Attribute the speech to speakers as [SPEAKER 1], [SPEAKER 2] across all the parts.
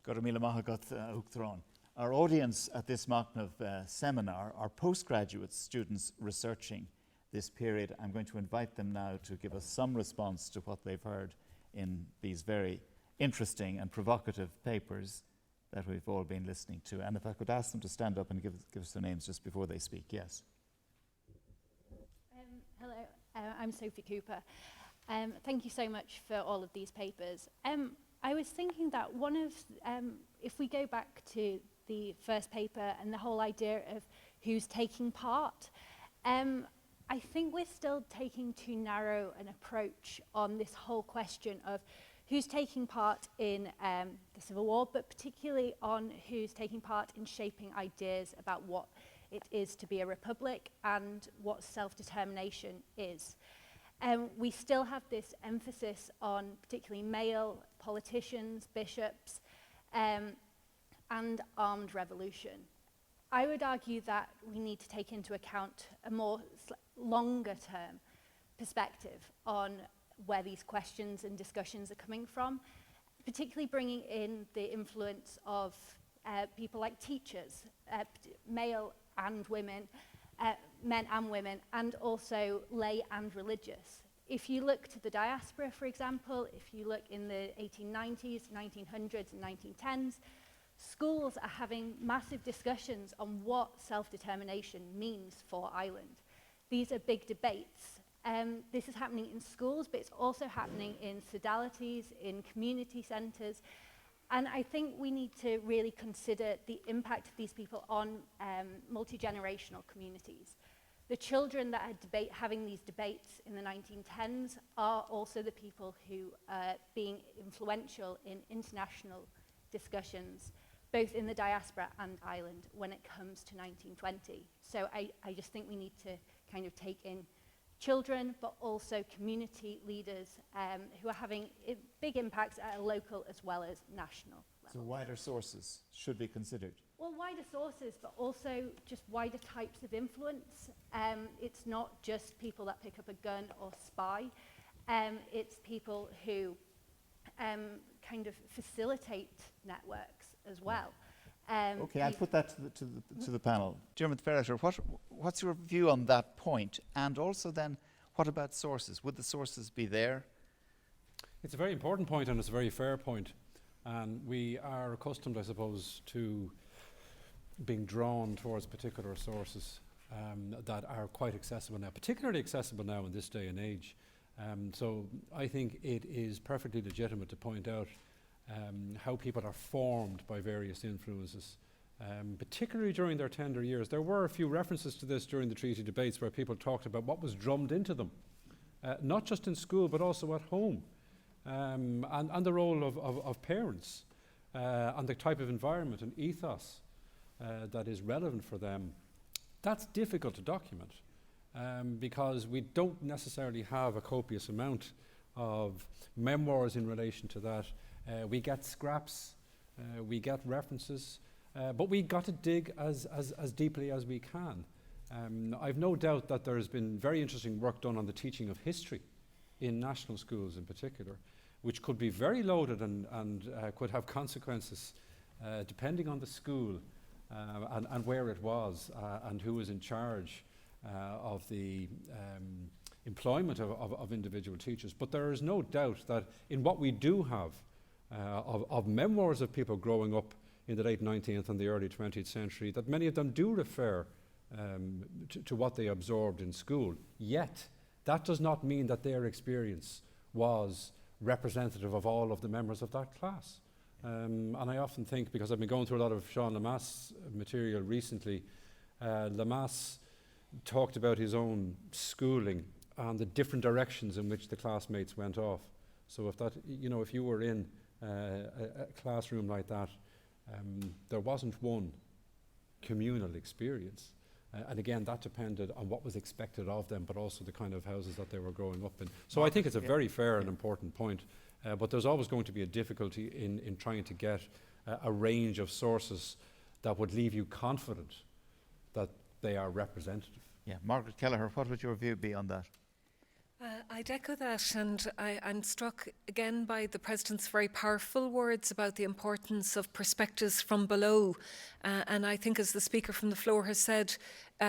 [SPEAKER 1] Gormila Mahagat Uchtron. Our audience at this Machnamh seminar are postgraduate students researching this period. I'm going to invite them now to give us some response to what they've heard in these very interesting and provocative papers that we've all been listening to. And if I could ask them to stand up and give us their names just before they speak. Yes.
[SPEAKER 2] Hello, I'm Sophie Cooper. Thank you so much for all of these papers. I was thinking that if we go back to the first paper and the whole idea of who's taking part, I think we're still taking too narrow an approach on this whole question of who's taking part in the Civil War, but particularly on who's taking part in shaping ideas about what it is to be a republic and what self-determination is. We still have this emphasis on particularly male politicians, bishops, and armed revolution. I would argue that we need to take into account a more longer-term perspective on where these questions and discussions are coming from, particularly bringing in the influence of people like teachers, male and women, men and women, and also lay and religious. If you look to the diaspora, for example, if you look in the 1890s, 1900s, and 1910s, schools are having massive discussions on what self-determination means for Ireland. These are big debates. This is happening in schools, but it's also happening in sodalities, in community centres. And I think we need to really consider the impact of these people on multi-generational communities. The children that are having these debates in the 1910s are also the people who are being influential in international discussions, both in the diaspora and Ireland, when it comes to 1920. So I just think we need to kind of take in children, but also community leaders who are having big impacts at a local as well as national level.
[SPEAKER 1] So wider sources should be considered.
[SPEAKER 2] Well, wider sources, but also just wider types of influence. It's not just people that pick up a gun or spy. It's people who kind of facilitate networks as well.
[SPEAKER 1] Okay, I'll put that to the panel. Dermot Ferreter, what's your view on that point? And also then, what about sources? Would the sources be there?
[SPEAKER 3] It's a very important point and it's a very fair point. And we are accustomed, I suppose, to being drawn towards particular sources that are quite accessible now, particularly accessible now in this day and age. So I think it is perfectly legitimate to point out how people are formed by various influences, particularly during their tender years. There were a few references to this during the treaty debates where people talked about what was drummed into them, not just in school but also at home, and the role of parents and the type of environment and ethos that is relevant for them. That's difficult to document because we don't necessarily have a copious amount of memoirs in relation to that. We get scraps, we get references, but we got to dig as deeply as we can. I've no doubt that there's been very interesting work done on the teaching of history in national schools in particular, which could be very loaded and could have consequences depending on the school and where it was and who was in charge of the employment of individual teachers. But there is no doubt that in what we do have of memoirs of people growing up in the late 19th and the early 20th century, that many of them do refer to what they absorbed in school. Yet, that does not mean that their experience was representative of all of the members of that class. And I often think, because I've been going through a lot of Sean Lemass material recently, Lemass talked about his own schooling and the different directions in which the classmates went off. So if you were in a classroom like that, there wasn't one communal experience. And again, that depended on what was expected of them, but also the kind of houses that they were growing up in. So I think it's a very fair and important point, but there's always going to be a difficulty in trying to get a range of sources that would leave you confident that they are representative.
[SPEAKER 1] Yeah, Margaret Kelleher, what would your view be on that?
[SPEAKER 4] I'd echo that, and I'm struck again by the President's very powerful words about the importance of perspectives from below. And I think, as the speaker from the floor has said,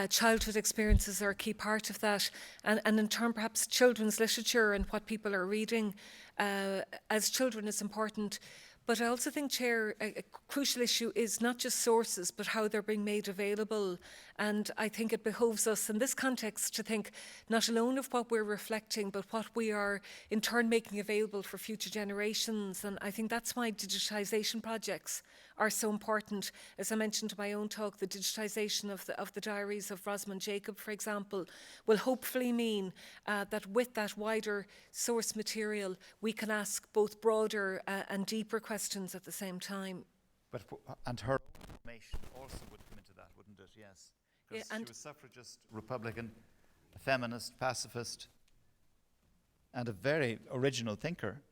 [SPEAKER 4] childhood experiences are a key part of that. And in turn, perhaps children's literature and what people are reading as children is important. But I also think, Chair, a crucial issue is not just sources, but how they're being made available. And I think it behoves us in this context to think not alone of what we're reflecting, but what we are in turn making available for future generations. And I think that's why digitisation projects are so important. As I mentioned in my own talk, the digitisation of the diaries of Rosamund Jacob, for example, will hopefully mean that with that wider source material, we can ask both broader and deeper questions at the same time.
[SPEAKER 1] And her information also would come into that, wouldn't it? Yes. Because
[SPEAKER 4] Yeah,
[SPEAKER 1] she was suffragist, Republican, a feminist, pacifist, and a very original thinker.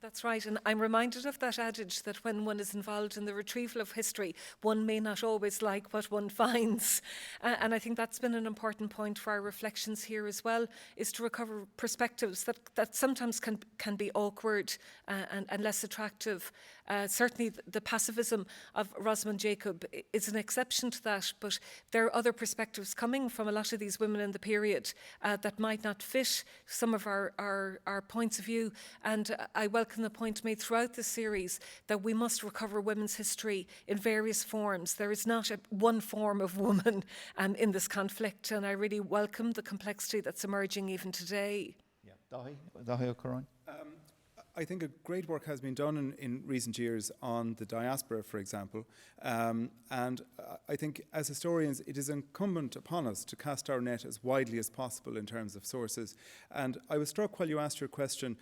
[SPEAKER 4] That's right, and I'm reminded of that adage that when one is involved in the retrieval of history, one may not always like what one finds. And I think that's been an important point for our reflections here as well, is to recover perspectives that sometimes can be awkward and less attractive. Certainly the pacifism of Rosamund Jacob is an exception to that, but there are other perspectives coming from a lot of these women in the period that might not fit some of our points of view. And I welcome the point made throughout the series that we must recover women's history in various forms. There is not one form of woman in this conflict, and I really welcome the complexity that's emerging even today.
[SPEAKER 1] Yeah. Dahi O'Coroin?
[SPEAKER 5] I think a great work has been done in recent years on the diaspora, for example. And I think as historians, it is incumbent upon us to cast our net as widely as possible in terms of sources. And I was struck while you asked your question,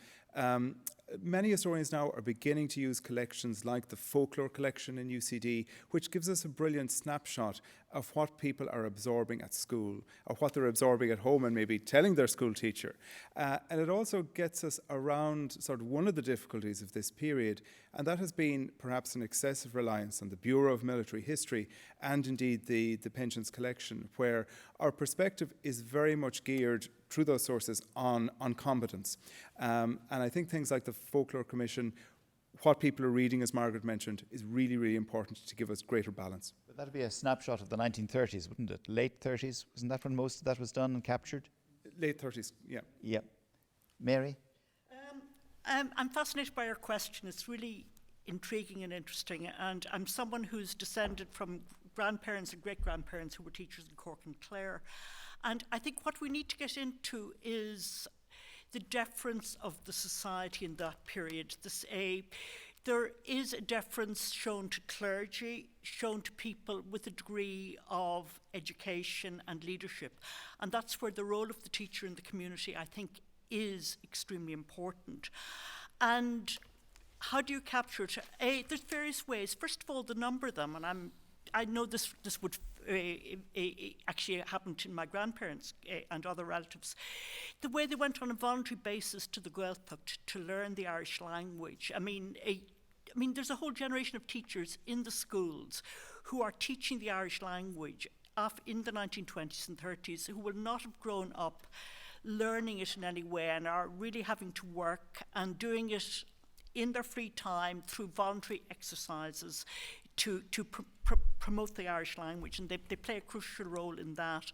[SPEAKER 5] many historians now are beginning to use collections like the folklore collection in UCD, which gives us a brilliant snapshot of what people are absorbing at school, or what they're absorbing at home and maybe telling their school teacher. And it also gets us around sort of one of the difficulties of this period, and that has been perhaps an excessive reliance on the Bureau of Military History and indeed the pensions collection, where our perspective is very much geared through those sources on competence. And I think things like the Folklore Commission, what people are reading, as Margaret mentioned, is really, really important to give us greater balance.
[SPEAKER 1] But that'd be a snapshot of the 1930s, wouldn't it? Late 30s? Wasn't that when most of that was done and captured?
[SPEAKER 5] Late 30s, yeah.
[SPEAKER 1] Yeah. Mary?
[SPEAKER 6] I'm fascinated by your question. It's really intriguing and interesting. And I'm someone who's descended from grandparents and great-grandparents who were teachers in Cork and Clare. And I think what we need to get into is the deference of the society in that period. There is a deference shown to clergy, shown to people with a degree of education and leadership. And that's where the role of the teacher in the community, I think, is extremely important. And how do you capture it? There's various ways. First of all, the number of them, and I know this would actually happened in my grandparents and other relatives. The way they went on a voluntary basis to the Gaeltacht to learn the Irish language. I mean, there's a whole generation of teachers in the schools who are teaching the Irish language in the 1920s and 30s who will not have grown up learning it in any way and are really having to work and doing it in their free time through voluntary exercises to promote the Irish language, and they play a crucial role in that.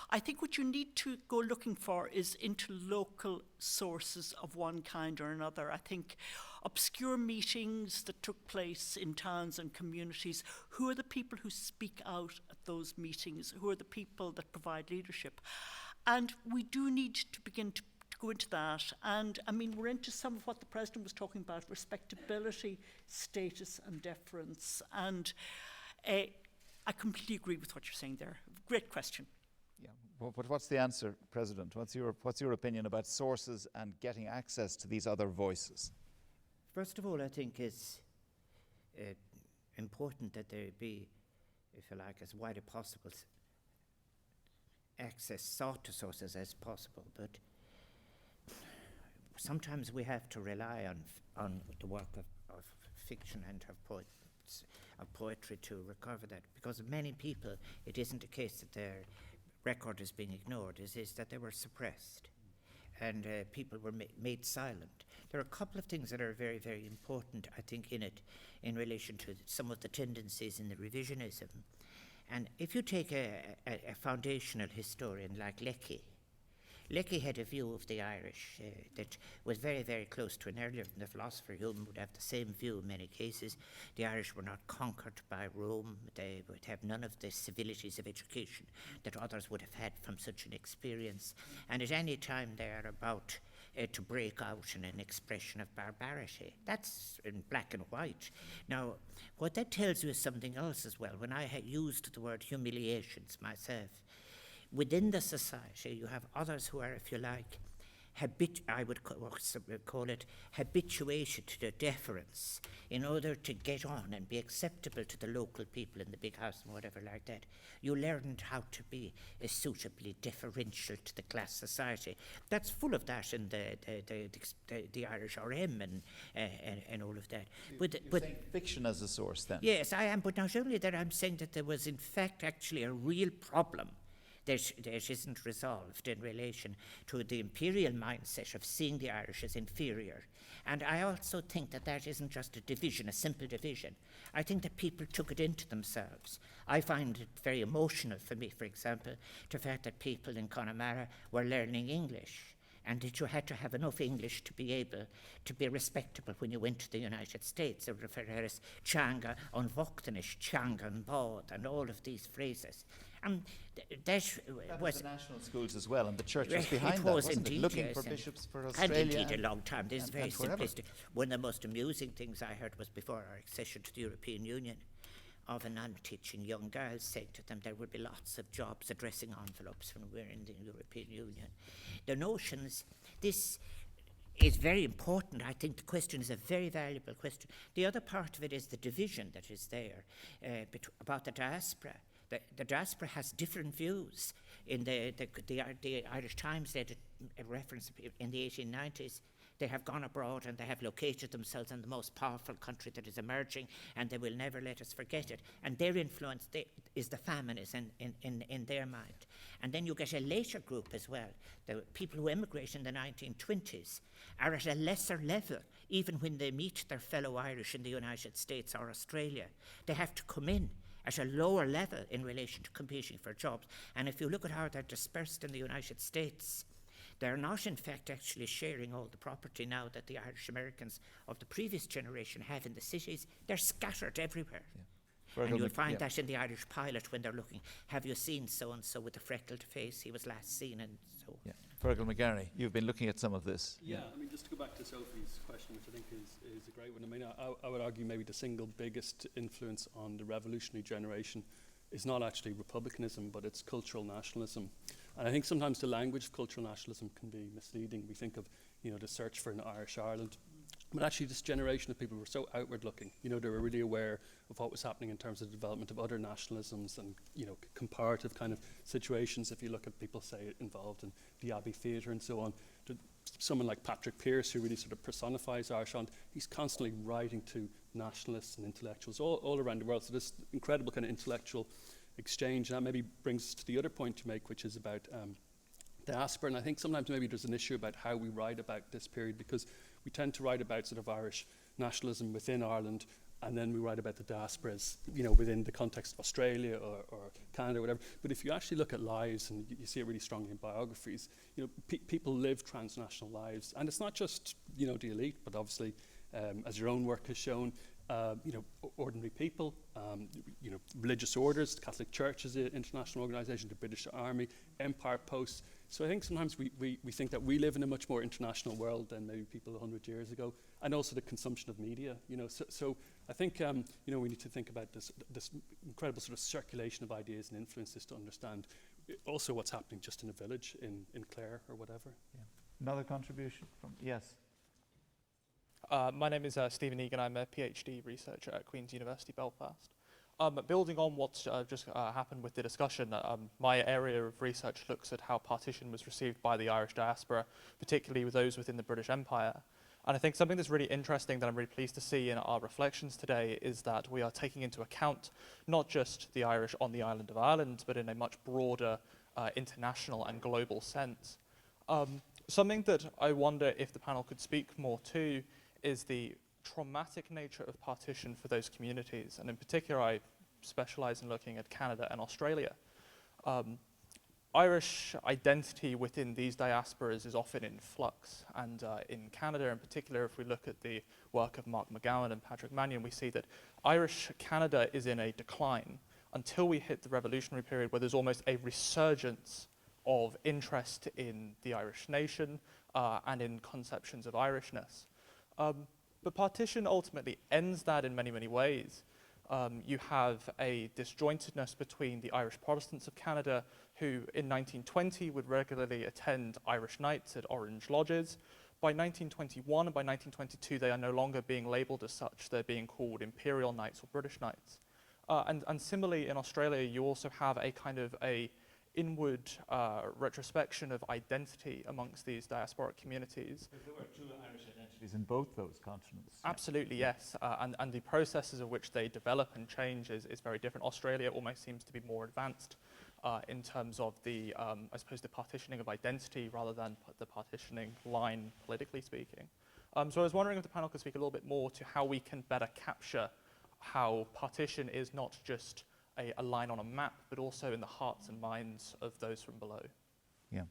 [SPEAKER 6] I think what you need to go looking for is into local sources of one kind or another. I think obscure meetings that took place in towns and communities, who are the people who speak out at those meetings? Who are the people that provide leadership? And we do need to begin to go into that. And I mean, we're into some of what the President was talking about, respectability, status and deference. And I completely agree with what you're saying there. Great question.
[SPEAKER 1] Yeah, but what's the answer, President? What's your opinion about sources and getting access to these other voices?
[SPEAKER 7] First of all, I think it's important that there be, if you like, as wide as possible access sought to sources as possible, but sometimes we have to rely on the work of fiction and of poetry to recover that, because of many people it isn't a case that their record is being ignored, it is that they were suppressed. and people were made silent. There are a couple of things that are very, very important, I think, in it, in relation to some of the tendencies in the revisionism. And if you take a foundational historian like Lecky, Lecky had a view of the Irish that was very, very close to an earlier, the philosopher Hume would have the same view in many cases. The Irish were not conquered by Rome. They would have none of the civilities of education that others would have had from such an experience. And at any time they are about to break out in an expression of barbarity. That's in black and white. Now, what that tells you is something else as well. When I used the word humiliations myself, within the society, you have others who are, if you like, I would call it habituated to the deference in order to get on and be acceptable to the local people in the big house and whatever like that. You learned how to be suitably deferential to the class society. That's full of that in the Irish RM and all of that.
[SPEAKER 1] You're saying fiction as a source then?
[SPEAKER 7] Yes, I am, but not only that, I'm saying that there was in fact actually a real problem that isn't resolved in relation to the imperial mindset of seeing the Irish as inferior. And I also think that that isn't just a division, a simple division. I think that people took it into themselves. I find it very emotional for me, for example, the fact that people in Connemara were learning English, and that you had to have enough English to be able to be respectable when you went to the United States. They refer to it as Changa on Vochtanish, Changa on Bod, and all of these phrases. That
[SPEAKER 1] was the national schools as well, and the church was behind
[SPEAKER 7] it
[SPEAKER 1] that,
[SPEAKER 7] was
[SPEAKER 1] wasn't
[SPEAKER 7] indeed,
[SPEAKER 1] it? Looking
[SPEAKER 7] yes,
[SPEAKER 1] for bishops for Australia.
[SPEAKER 7] And indeed a long time. This is very
[SPEAKER 1] forever.
[SPEAKER 7] simplistic. One of the most amusing things I heard was before our accession to the European Union, of a nun teaching young girls, saying to them there will be lots of jobs addressing envelopes when we're in the European Union. The notions, this is very important. I think the question is a very valuable question. The other part of it is the division that is there about the diaspora. The diaspora has different views. In the Irish Times, they had a reference in the 1890s. They have gone abroad and they have located themselves in the most powerful country that is emerging, and they will never let us forget it. And their influence is the famine is in their mind. And then you get a later group as well. The people who emigrate in the 1920s are at a lesser level, even when they meet their fellow Irish in the United States or Australia. They have to come in at a lower level in relation to competing for jobs. And if you look at how they're dispersed in the United States, they're not in fact actually sharing all the property now that the Irish Americans of the previous generation have in the cities. They're scattered everywhere. Yeah. And you'll find that in the Irish pilot when they're looking, have you seen so-and-so with a freckled face? He was last seen, and so.
[SPEAKER 1] Yeah. Fergal McGarry, you've been looking at some of this.
[SPEAKER 8] Yeah, I mean, just to go back to Sophie's question, which I think is a great one. I mean, I would argue maybe the single biggest influence on the revolutionary generation is not actually republicanism, but it's cultural nationalism. And I think sometimes the language of cultural nationalism can be misleading. We think of, the search for an Irish Ireland. But actually this generation of people were so outward looking. They were really aware of what was happening in terms of the development of other nationalisms and, comparative kind of situations. If you look at people, say, involved in the Abbey Theatre and so on, someone like Patrick Pearse, who really sort of personifies Irish Ireland, he's constantly writing to nationalists and intellectuals all around the world. So this incredible kind of intellectual exchange. And that maybe brings us to the other point to make, which is about diaspora. And I think sometimes maybe there's an issue about how we write about this period, because we tend to write about sort of Irish nationalism within Ireland, and then we write about the diasporas, within the context of Australia or Canada or whatever. But if you actually look at lives, and you see it really strongly in biographies, people live transnational lives. And it's not just, the elite, but obviously, as your own work has shown, ordinary people, religious orders. The Catholic Church is an international organisation, the British Army, empire posts. So I think sometimes we think that we live in a much more international world than maybe people 100 years ago, and also the consumption of media. So I think we need to think about this incredible sort of circulation of ideas and influences to understand also what's happening just in a village in Clare or whatever.
[SPEAKER 1] Yeah. Another contribution from yes.
[SPEAKER 9] My name is Stephen Egan. I'm a PhD researcher at Queen's University Belfast. Building on what's just happened with the discussion, my area of research looks at how partition was received by the Irish diaspora, particularly with those within the British Empire. And I think something that's really interesting that I'm really pleased to see in our reflections today is that we are taking into account not just the Irish on the island of Ireland, but in a much broader international and global sense. Something that I wonder if the panel could speak more to is the traumatic nature of partition for those communities. And in particular, I specialise in looking at Canada and Australia. Irish identity within these diasporas is often in flux. And in Canada in particular, if we look at the work of Mark McGowan and Patrick Mannion, we see that Irish Canada is in a decline until we hit the revolutionary period, where there's almost a resurgence of interest in the Irish nation and in conceptions of Irishness. But partition ultimately ends that in many, many ways. You have a disjointedness between the Irish Protestants of Canada, who in 1920 would regularly attend Irish nights at Orange Lodges. By 1921 and by 1922, they are no longer being labelled as such. They're being called Imperial Nights or British Nights. And similarly, in Australia, you also have a kind of a inward retrospection of identity amongst these diasporic communities.
[SPEAKER 1] There were two Irish identities in both those continents.
[SPEAKER 9] Absolutely, yes. And the processes of which they develop and change is very different. Australia almost seems to be more advanced in terms of the, I suppose, the partitioning of identity rather than the partitioning line, politically speaking. So I was wondering if the panel could speak a little bit more to how we can better capture how partition is not just a line on a map, but also in the hearts and minds of those from below.
[SPEAKER 1] Yeah.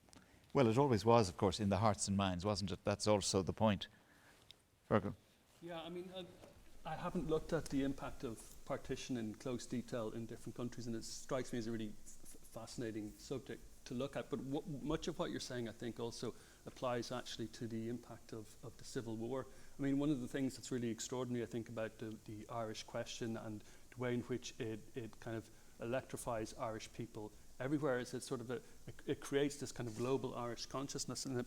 [SPEAKER 1] Well, it always was, of course, in the hearts and minds, wasn't it? That's also the point. Fergal.
[SPEAKER 8] Yeah, I mean, I haven't looked at the impact of partition in close detail in different countries, and it strikes me as a really fascinating subject to look at. But much of what you're saying, I think, also applies actually to the impact of the Civil War. I mean, one of the things that's really extraordinary, I think, about the Irish question and the way in which it kind of electrifies Irish people everywhere is it sort of it creates this kind of global Irish consciousness. And the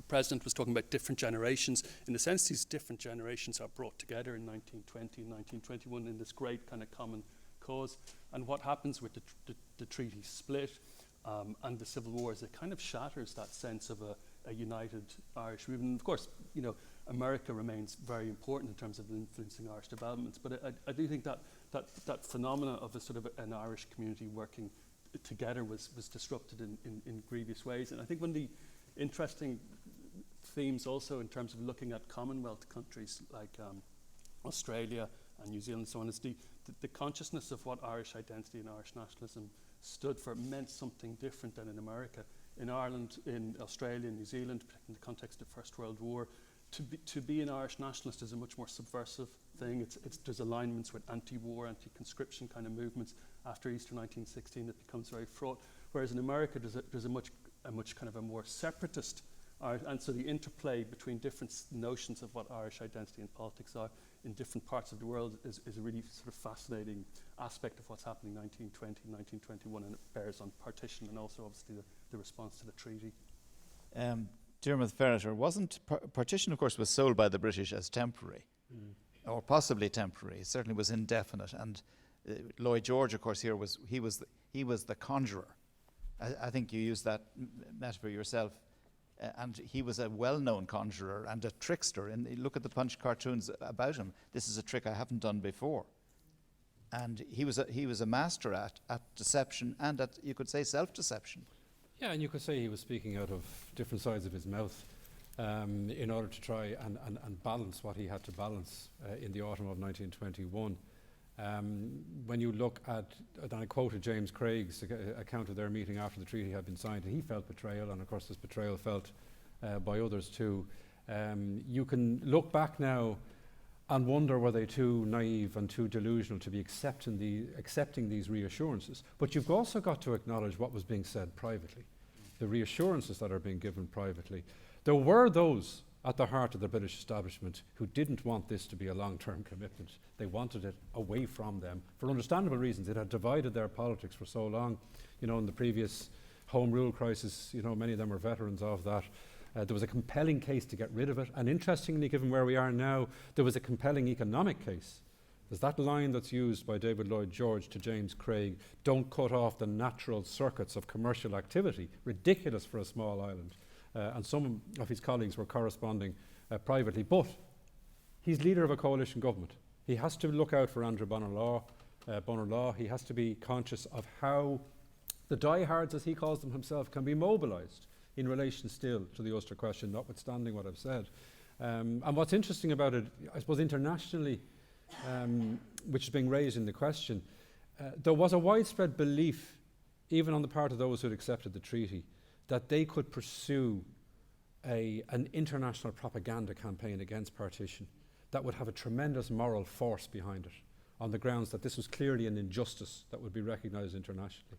[SPEAKER 8] President was talking about different generations. In a sense, these different generations are brought together in 1920 and 1921 in this great kind of common cause. And what happens with the treaty split and the Civil War is it kind of shatters that sense of a united Irish movement. And of course, you know, America remains very important in terms of influencing Irish developments, but I do think that phenomena of a sort of an Irish community working together was disrupted in grievous ways. And I think one of the interesting themes also in terms of looking at Commonwealth countries like Australia and New Zealand and so on is the consciousness of what Irish identity and Irish nationalism stood for meant something different than in America. In Ireland, in Australia, and New Zealand, in the context of the First World War, to be an Irish nationalist is a much more subversive thing. There's alignments with anti-war, anti-conscription kind of movements. After Easter 1916, it becomes very fraught. Whereas in America, there's a much kind of a more separatist, and so the interplay between different notions of what Irish identity and politics are in different parts of the world is a really sort of fascinating aspect of what's happening in 1920, 1921, and it bears on partition and also obviously the response to the treaty.
[SPEAKER 1] Diarmuid Ferreter, wasn't partition, of course, was sold by the British as temporary, or possibly temporary. It certainly was indefinite. And Lloyd George, of course, here was the conjurer. I think you used that metaphor yourself. And he was a well-known conjurer and a trickster. And look at the Punch cartoons about him. This is a trick I haven't done before. And he was a master at deception and at, you could say, self-deception.
[SPEAKER 3] Yeah, and you could say he was speaking out of different sides of his mouth in order to try and balance what he had to balance in the autumn of 1921. When you look at, and I quoted James Craig's account of their meeting after the treaty had been signed, and he felt betrayal, and of course this betrayal felt by others too. You can look back now and wonder, were they too naive and too delusional to be accepting these reassurances? But you've also got to acknowledge what was being said privately, the reassurances that are being given privately. There were those at the heart of the British establishment who didn't want this to be a long-term commitment. They wanted it away from them for understandable reasons. It had divided their politics for so long. You know, in the previous Home Rule crisis, you know, many of them were veterans of that. There was a compelling case to get rid of it. And interestingly, given where we are now, there was a compelling economic case. There's that line that's used by David Lloyd George to James Craig, don't cut off the natural circuits of commercial activity. Ridiculous for a small island. And some of his colleagues were corresponding privately. But he's leader of a coalition government. He has to look out for Andrew Bonar Law. He has to be conscious of how the diehards, as he calls them himself, can be mobilised in relation still to the Ulster question, notwithstanding what I've said. And what's interesting about it, I suppose internationally, which is being raised in the question, there was a widespread belief, even on the part of those who had accepted the treaty, that they could pursue an international propaganda campaign against partition that would have a tremendous moral force behind it, on the grounds that this was clearly an injustice that would be recognised internationally.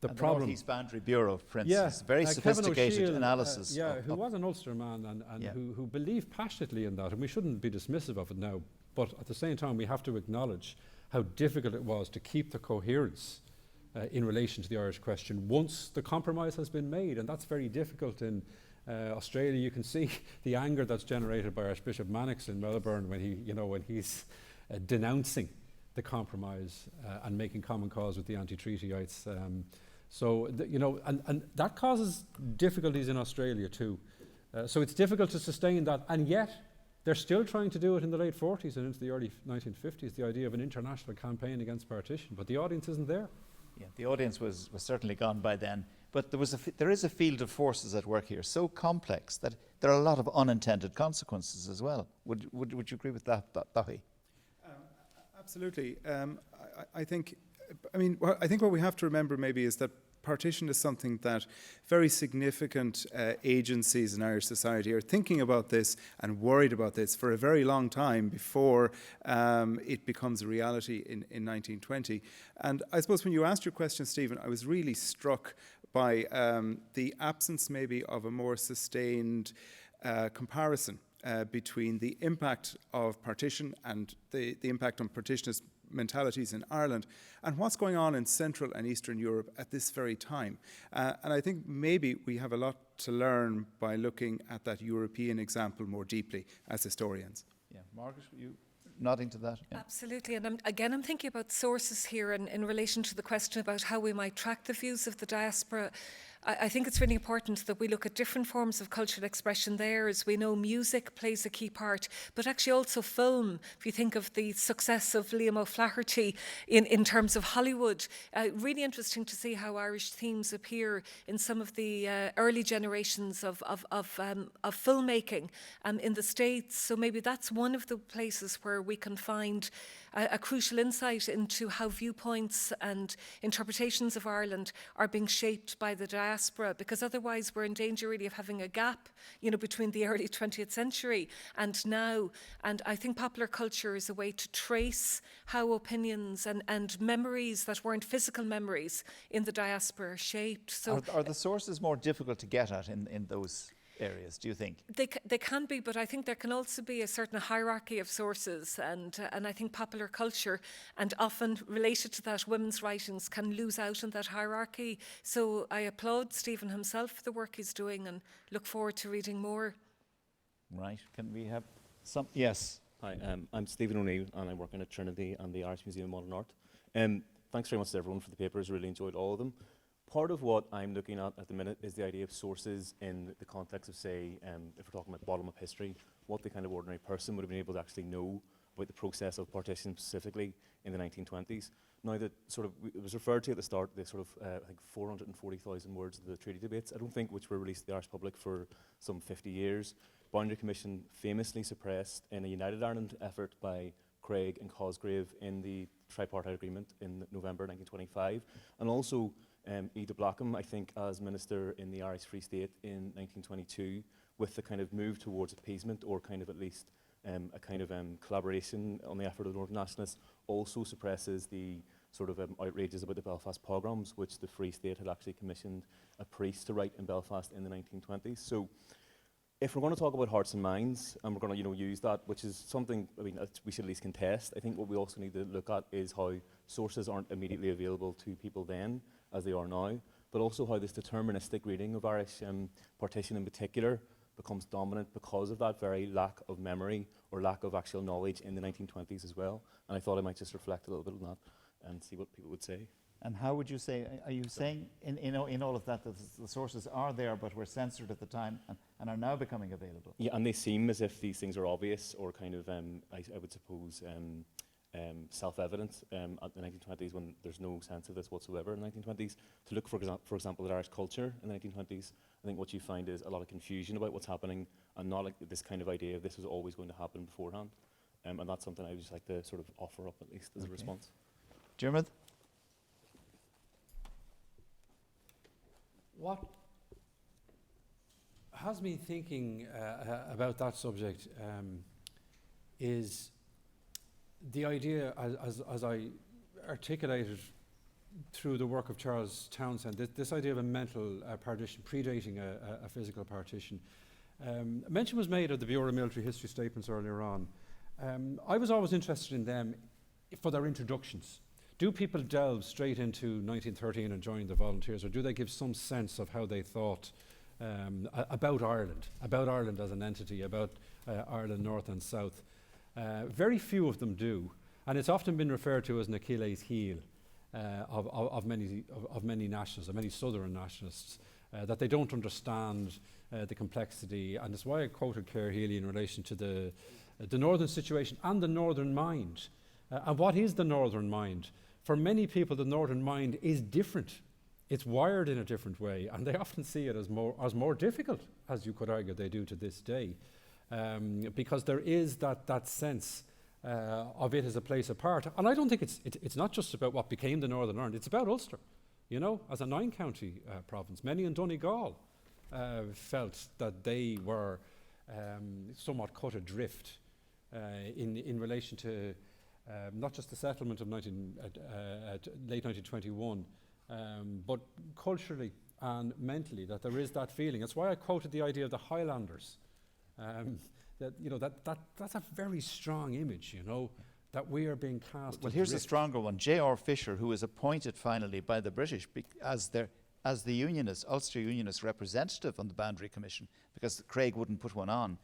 [SPEAKER 3] The problem,
[SPEAKER 1] North East Boundary Bureau, for instance, very
[SPEAKER 3] Kevin
[SPEAKER 1] sophisticated
[SPEAKER 3] O'Sheill,
[SPEAKER 1] analysis.
[SPEAKER 3] who was an Ulster man and who believed passionately in that, and we shouldn't be dismissive of it now, but at the same time we have to acknowledge how difficult it was to keep the coherence in relation to the Irish question once the compromise has been made, and that's very difficult in Australia. You can see the anger that's generated by Archbishop Mannix in Melbourne when he's denouncing the compromise and making common cause with the anti-treatyites. And that causes difficulties in Australia too. So it's difficult to sustain that, and yet they're still trying to do it in the late 40s and into the early 1950s, the idea of an international campaign against partition, but the audience isn't there.
[SPEAKER 1] Yeah, the audience was certainly gone by then. But there is a field of forces at work here, so complex that there are a lot of unintended consequences as well. Would you agree with that, Dahi?
[SPEAKER 5] Absolutely. I think what we have to remember maybe is that partition is something that very significant agencies in Irish society are thinking about this and worried about this for a very long time before it becomes a reality in 1920. And I suppose when you asked your question, Stephen, I was really struck by the absence maybe of a more sustained comparison between the impact of partition and the impact on partitionist mentalities in Ireland and what's going on in Central and Eastern Europe at this very time. And I think maybe we have a lot to learn by looking at that European example more deeply as historians.
[SPEAKER 1] Yeah, Margaret, you nodding to that? Yeah.
[SPEAKER 4] Absolutely, and I'm thinking about sources here in relation to the question about how we might track the views of the diaspora. I think it's really important that we look at different forms of cultural expression there. As we know, music plays a key part, but actually also film. If you think of the success of Liam O'Flaherty in terms of Hollywood, really interesting to see how Irish themes appear in some of the early generations of filmmaking in the States. So maybe that's one of the places where we can find a crucial insight into how viewpoints and interpretations of Ireland are being shaped by the diaspora, because otherwise we're in danger really of having a gap, between the early 20th century and now. And I think popular culture is a way to trace how opinions and memories that weren't physical memories in the diaspora are shaped. So
[SPEAKER 1] are the sources more difficult to get at in those areas, do you think?
[SPEAKER 4] They can be, but I think there can also be a certain hierarchy of sources, and I think popular culture, and often related to that, women's writings can lose out in that hierarchy. So I applaud Stephen himself for the work he's doing and look forward to reading more.
[SPEAKER 1] Right, can we have some? Yes.
[SPEAKER 10] Hi, I'm Stephen O'Neill and I work in at Trinity and the Irish Museum of Modern Art. Thanks very much to everyone for the papers, really enjoyed all of them. Part of what I'm looking at the minute is the idea of sources in the context of, say, if we're talking about the bottom of history, what the kind of ordinary person would have been able to actually know about the process of partition specifically in the 1920s. Now that it was referred to at the start, the I think 440,000 words of the treaty debates, I don't think, which were released to the Irish public for some 50 years. Boundary Commission famously suppressed in a United Ireland effort by Craig and Cosgrave in the tripartite agreement in November 1925, and also Ida Blackham, I think, as Minister in the Irish Free State in 1922, with the kind of move towards appeasement, or kind of at least a kind of collaboration on the effort of the Northern Nationalists, also suppresses the outrages about the Belfast pogroms, which the Free State had actually commissioned a priest to write in Belfast in the 1920s. So if we're going to talk about hearts and minds, and we're going to use that, which is something we should at least contest, I think what we also need to look at is how sources aren't immediately available to people then, as they are now, but also how this deterministic reading of Irish partition in particular becomes dominant because of that very lack of memory or lack of actual knowledge in the 1920s as well. And I thought I might just reflect a little bit on that and see what people would say.
[SPEAKER 1] And how would you say, are you saying in all of that the sources are there but were censored at the time and are now becoming available?
[SPEAKER 10] Yeah, and they seem as if these things are obvious or kind of, I would suppose, self-evident at the 1920s, when there's no sense of this whatsoever in the 1920s. To look, for example, at Irish culture in the 1920s, I think what you find is a lot of confusion about what's happening, and not like this kind of idea of this was always going to happen beforehand. And that's something I would just like to sort of offer up, at least, as a response.
[SPEAKER 1] Dermot?
[SPEAKER 3] What has me thinking about that subject is the idea, as I articulated through the work of Charles Townsend, this idea of a mental partition predating a physical partition. Mention was made of the Bureau of Military History statements earlier on. I was always interested in them for their introductions. Do people delve straight into 1913 and join the volunteers, or do they give some sense of how they thought about Ireland as an entity, about Ireland North and South? Very few of them do, and it's often been referred to as an Achilles heel of many nationalists, of many Southern nationalists, that they don't understand the complexity, and it's why I quoted Claire Healy in relation to the Northern situation and the Northern mind. And what is the Northern mind? For many people, the Northern mind is different. It's wired in a different way, and they often see it as more difficult, as you could argue they do to this day, because there is that sense of it as a place apart. And I don't think it's not just about what became the Northern Ireland. It's about Ulster, as a 9-county province. Many in Donegal felt that they were somewhat cut adrift in relation to not just the settlement of late 1921, but culturally and mentally, that there is that feeling. That's why I quoted the idea of the Highlanders. That's a very strong image, that we are being cast.
[SPEAKER 1] Well, here's a stronger one. J.R. Fisher, who was appointed finally by the British as the Unionist, Ulster Unionist representative on the Boundary Commission, because Craig wouldn't put one on.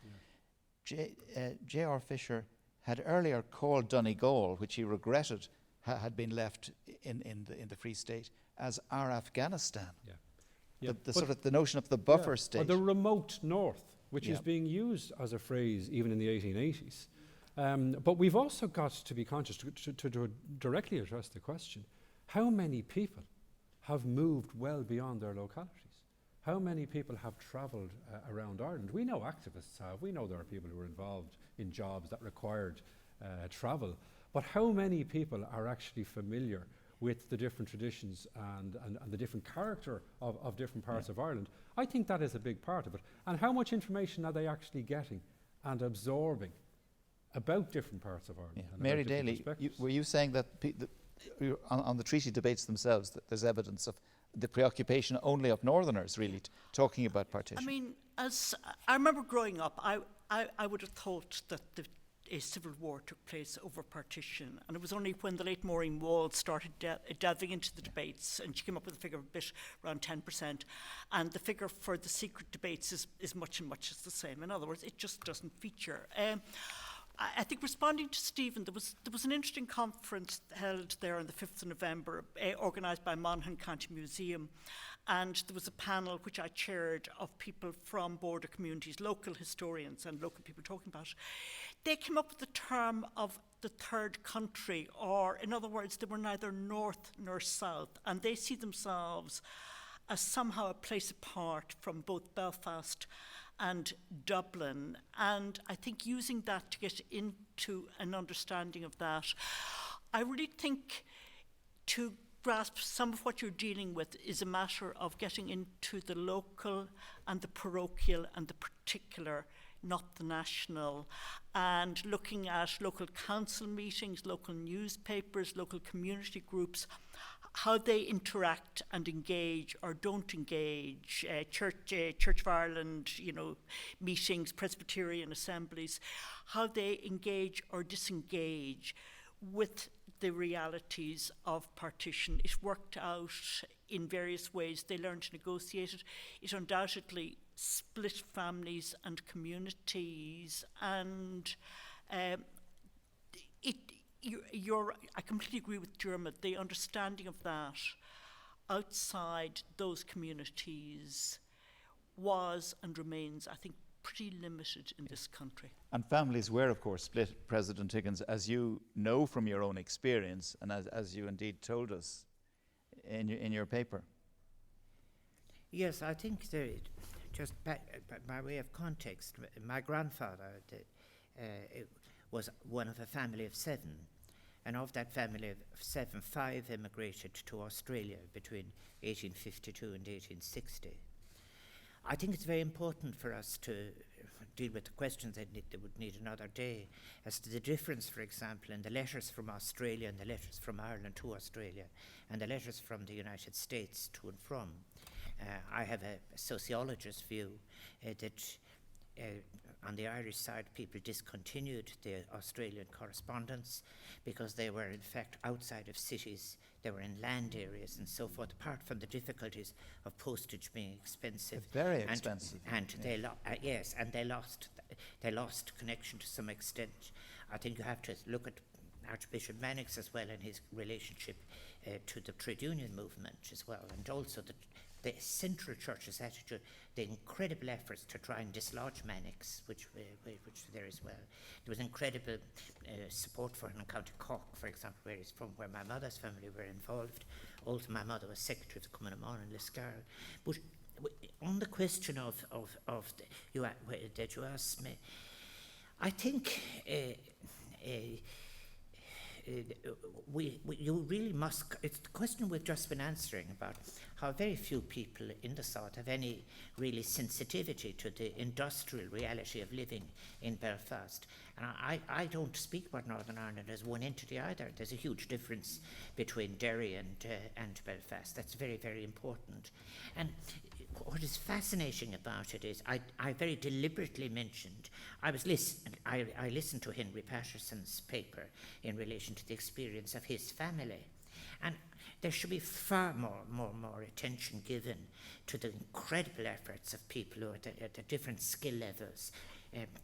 [SPEAKER 1] J.R. Fisher had earlier called Donegal, which he regretted had been left in the Free State, as our Afghanistan. The notion of the buffer state.
[SPEAKER 3] Or the remote north, which is being used as a phrase even in the 1880s. But we've also got to be conscious to directly address the question, how many people have moved well beyond their localities? How many people have travelled around Ireland? We know activists have. We know there are people who are involved in jobs that required travel. But how many people are actually familiar with the different traditions and the different character of different parts of Ireland? I think that is a big part of it. And how much information are they actually getting and absorbing about different parts of Ireland? And
[SPEAKER 1] Mary Daly, were you saying that on the treaty debates themselves, that there's evidence of the preoccupation only of Northerners, really, talking about partition?
[SPEAKER 6] I mean, as I remember growing up, I would have thought that a civil war took place over partition, and it was only when the late Maureen Wall started delving into the debates, and she came up with a figure of a bit around 10%, and the figure for the secret debates is much the same. In other words, it just doesn't feature. I think, responding to Stephen, there was an interesting conference held there on the 5th of November, organised by Monaghan County Museum, and there was a panel which I chaired of people from border communities, local historians and local people talking about it. They came up with the term of the third country, or in other words, they were neither north nor south, and they see themselves as somehow a place apart from both Belfast and Dublin. And I think using that to get into an understanding of that, I really think to grasp some of what you're dealing with is a matter of getting into the local and the parochial and the particular, not the national, and looking at local council meetings, local newspapers, local community groups, how they interact and engage or don't engage, Church of Ireland, meetings, Presbyterian assemblies, how they engage or disengage with the realities of partition. It worked out in various ways. They learned to negotiate it. It undoubtedly split families and communities, and I completely agree with Dermot. The understanding of that outside those communities was and remains, I think, pretty limited in this country.
[SPEAKER 1] And families were, of course, split, President Higgins, as you know from your own experience, and as you indeed told us in your paper.
[SPEAKER 7] Yes, I think there, just by way of context, my grandfather was one of a family of 7, and of that family of 7, 5 emigrated to Australia between 1852 and 1860. I think it's very important for us to deal with the questions that would need another day, as to the difference, for example, in the letters from Australia and the letters from Ireland to Australia, and the letters from the United States to and from. I have a sociologist's view that on the Irish side, people discontinued the Australian correspondence because they were in fact outside of cities, they were in land areas and so forth, apart from the difficulties of postage being expensive.
[SPEAKER 1] Very expensive.
[SPEAKER 7] And they lost connection to some extent. I think you have to look at Archbishop Mannix as well and his relationship to the trade union movement as well, and also the Central Church's attitude, the incredible efforts to try and dislodge Mannix, which there as well. There was incredible support for him in County Cork, for example, where he's from, where my mother's family were involved. Also, my mother was secretary of the Cumann in Liscarroll. But on the question that you asked me, I think you really must. It's the question we've just been answering about how very few people in the South have any really sensitivity to the industrial reality of living in Belfast. And I don't speak about Northern Ireland as one entity either. There's a huge difference between Derry and Belfast. That's very, very important. And what is fascinating about it is I very deliberately mentioned, I listened to Henry Patterson's paper in relation to the experience of his family. And there should be far more attention given to the incredible efforts of people who are at the different skill levels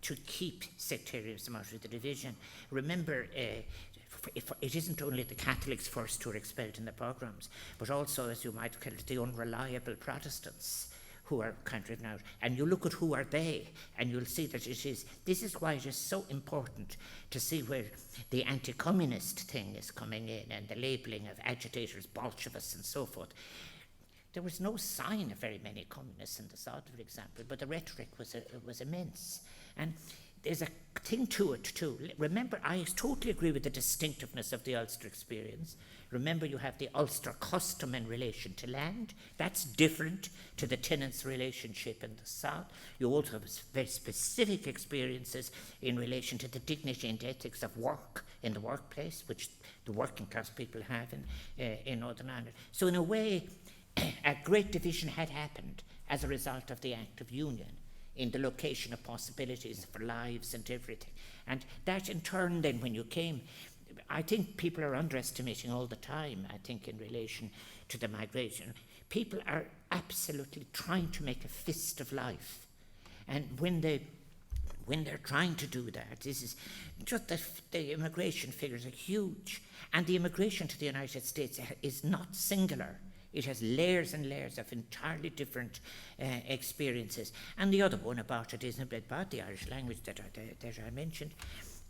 [SPEAKER 7] to keep sectarianism out of the division. Remember, it isn't only the Catholics first who are expelled in the pogroms, but also, as you might call it, the unreliable Protestants who are kind of driven out. And you look at who are they, and you'll see that this is why it is so important to see where the anti-communist thing is coming in, and the labelling of agitators, Bolshevists and so forth. There was no sign of very many communists in the South, for example, but the rhetoric was immense. And there's a thing to it too. Remember, I totally agree with the distinctiveness of the Ulster experience. Remember, you have the Ulster custom in relation to land. That's different to the tenants' relationship in the South. You also have very specific experiences in relation to the dignity and ethics of work in the workplace, which the working class people have in Northern Ireland. So in a way, a great division had happened as a result of the Act of Union in the location of possibilities for lives and everything. And that in turn then, when you came, I think people are underestimating all the time, I think, in relation to the migration. People are absolutely trying to make a fist of life. And when they're trying to do that, this is just the immigration figures are huge. And the immigration to the United States is not singular. It has layers and layers of entirely different experiences. And the other one about it is about the Irish language that I mentioned.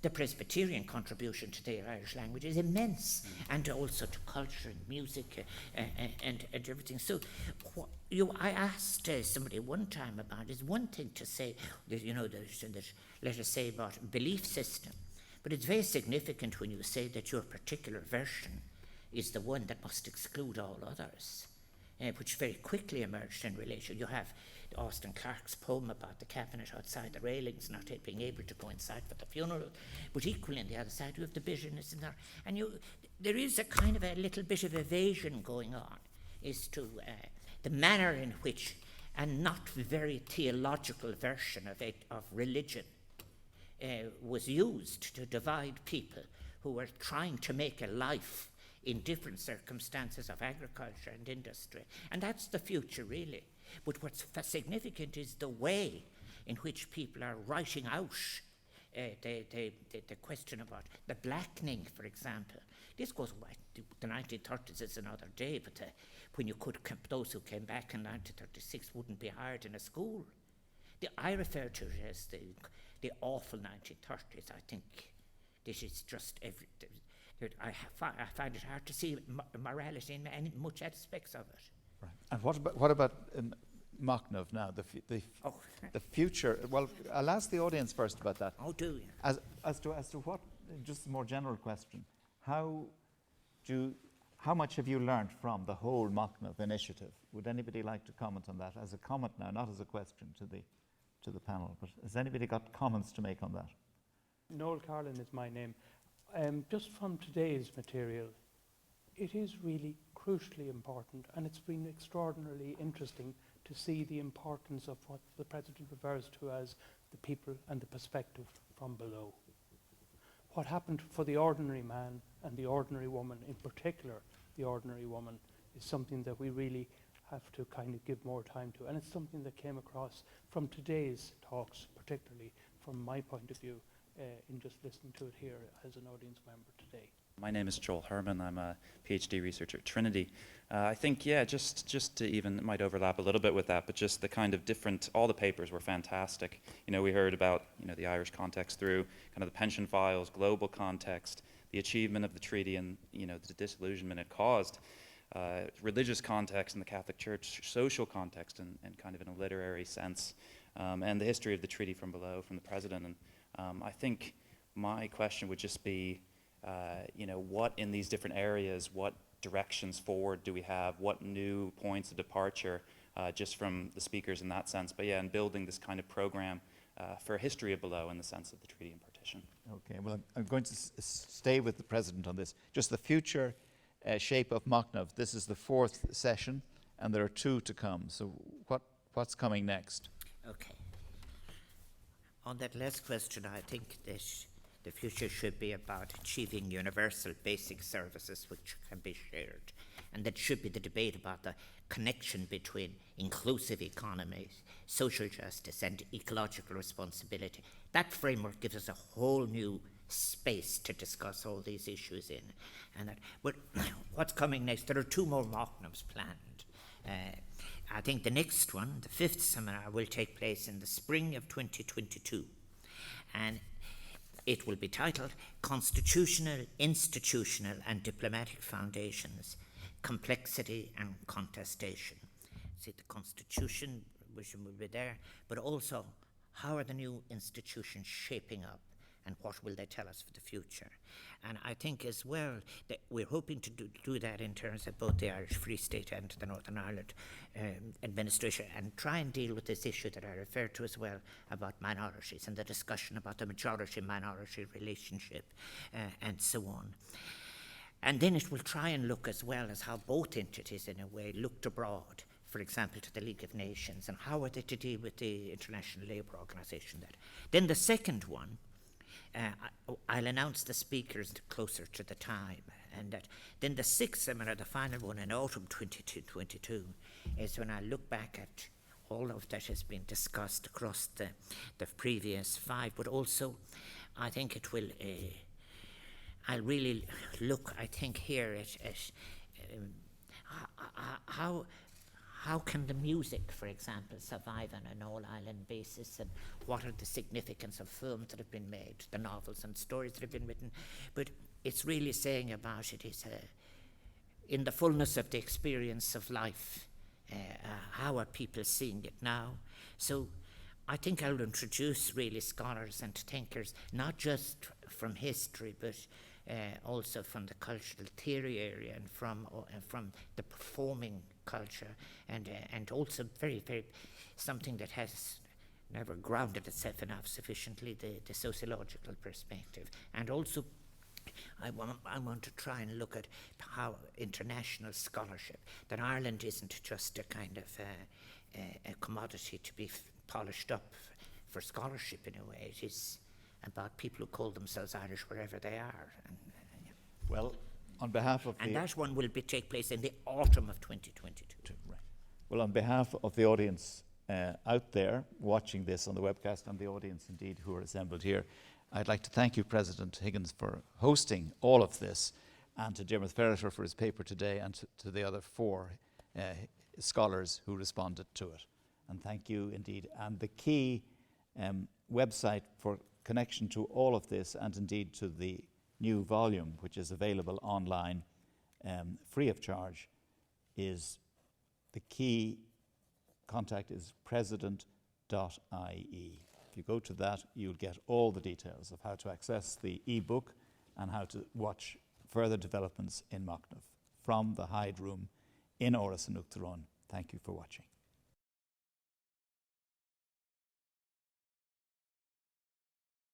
[SPEAKER 7] The Presbyterian contribution to the Irish language is immense, and also to culture and music and everything. So I asked somebody one time about, is one thing to say, that, let us say about belief system, but it's very significant when you say that your particular version is the one that must exclude all others, which very quickly emerged in relation. You have Austin Clarke's poem about the cabinet outside the railings, not being able to go inside for the funeral, but equally on the other side you have the bitterness in there. And there is a kind of a little bit of evasion going on as to the manner in which a not very theological version of religion was used to divide people who were trying to make a life in different circumstances of agriculture and industry. And that's the future, really. But what's significant is the way in which people are writing out the question about the blackening, for example. This goes back to the 1930s is another day, but when those who came back in 1936 wouldn't be hired in a school. I refer to it as the awful 1930s. I think this is just I find it hard to see morality in much aspects of it.
[SPEAKER 1] Right. And what about Machnamh now? The future. Well, I'll ask the audience first about that.
[SPEAKER 7] Oh, do you?
[SPEAKER 1] As to what? Just a more general question. How much have you learned from the whole Machnamh initiative? Would anybody like to comment on that as a comment now, not as a question to the panel? But has anybody got comments to make on that?
[SPEAKER 11] Noel Carlin is my name. Just from today's material, it is really crucially important, and it's been extraordinarily interesting to see the importance of what the President refers to as the people and the perspective from below. What happened for the ordinary man and the ordinary woman, in particular the ordinary woman, is something that we really have to kind of give more time to. And it's something that came across from today's talks, particularly from my point of view, in just listening to it here as an audience member today.
[SPEAKER 12] My name is Joel Herman. I'm a PhD researcher at Trinity. I think, yeah, just to even, it might overlap a little bit with that, but just the kind of different, all the papers were fantastic. You know, we heard about, you know, the Irish context through kind of the pension files, global context, the achievement of the treaty and, you know, the disillusionment it caused, religious context in the Catholic Church, social context and kind of in a literary sense, and the history of the treaty from below, from the President. And I think my question would just be, you know, what in these different areas, what directions forward do we have, what new points of departure, just from the speakers in that sense. But yeah, and building this kind of program for a history of below in the sense of the treaty and partition.
[SPEAKER 1] Okay, well, I'm going to stay with the President on this. Just the future shape of Machnamh. This is the 4th session, and there are 2 to come. So what's coming next?
[SPEAKER 7] Okay. On that last question, I think that the future should be about achieving universal basic services which can be shared. And that should be the debate about the connection between inclusive economies, social justice, and ecological responsibility. That framework gives us a whole new space to discuss all these issues in. And but what's coming next? There are 2 more Machnamhs planned. I think the next one, the 5th seminar, will take place in the spring of 2022. And it will be titled Constitutional, Institutional and Diplomatic Foundations, Complexity and Contestation. See, the Constitution, which will be there, but also how are the new institutions shaping up and what will they tell us for the future? And I think as well that we're hoping to do that in terms of both the Irish Free State and the Northern Ireland administration, and try and deal with this issue that I referred to as well about minorities and the discussion about the majority-minority relationship and so on. And then it will try and look as well as how both entities in a way looked abroad, for example, to the League of Nations, and how are they to deal with the International Labour Organization. Then the second one, I'll announce the speakers closer to the time, and then the 6th seminar, the final one in autumn 2022, is when I look back at all of that has been discussed across the previous 5, but also I think it will, I'll really look, I think, here at how can the music, for example, survive on an all-island basis, and what are the significance of films that have been made, the novels and stories that have been written. But it's really saying about it is in the fullness of the experience of life, how are people seeing it now? So I think I'll introduce really scholars and thinkers, not just from history, but also from the cultural theory area and from the performing culture, and also very, very something that has never grounded itself enough sufficiently, the sociological perspective. And also I want to try and look at how international scholarship, that Ireland isn't just a kind of a commodity to be polished up for scholarship in a way. It is about people who call themselves Irish wherever they are.
[SPEAKER 1] Well, on behalf of
[SPEAKER 7] and that one will take place in the autumn of 2022.
[SPEAKER 1] Right. Well, on behalf of the audience out there watching this on the webcast, and the audience indeed who are assembled here, I'd like to thank you, President Higgins, for hosting all of this, and to Diarmuid Ferriter for his paper today, and to the other 4 scholars who responded to it. and thank you indeed. And the key website for connection to all of this, and indeed to the new volume, which is available online free of charge, is the key contact is president.ie. If you go to that, you'll get all the details of how to access the e-book and how to watch further developments in Machnamh from the Hyde Room in Áras an Uachtaráin. Thank you for watching.